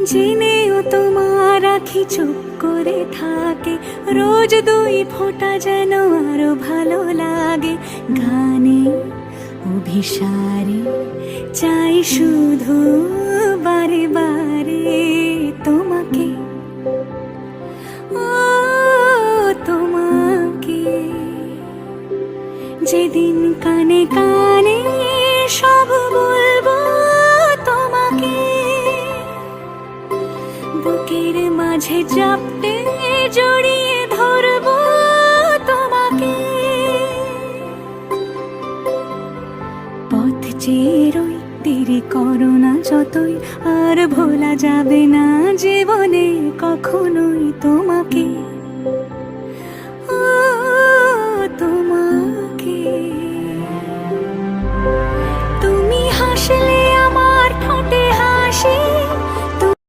জেনেও তোমার আখি চুপ করে থাকে, রোজ দুই ফোঁটা যেন আরো ভালো লাগে। গানে অভিসারে চাই শুধু বারে বারে তোমাকে, ও তোমাকে। যেদিন কানে কানে সব বলবো তোমাকে, বুকের মাঝে চাপতে জড়িয়ে ধরবো তোমাকে। পথ চেয়ে রই, দেরি করো না যতই, আর ভোলা যাবে না জীবনে কখনোই তোমাকে।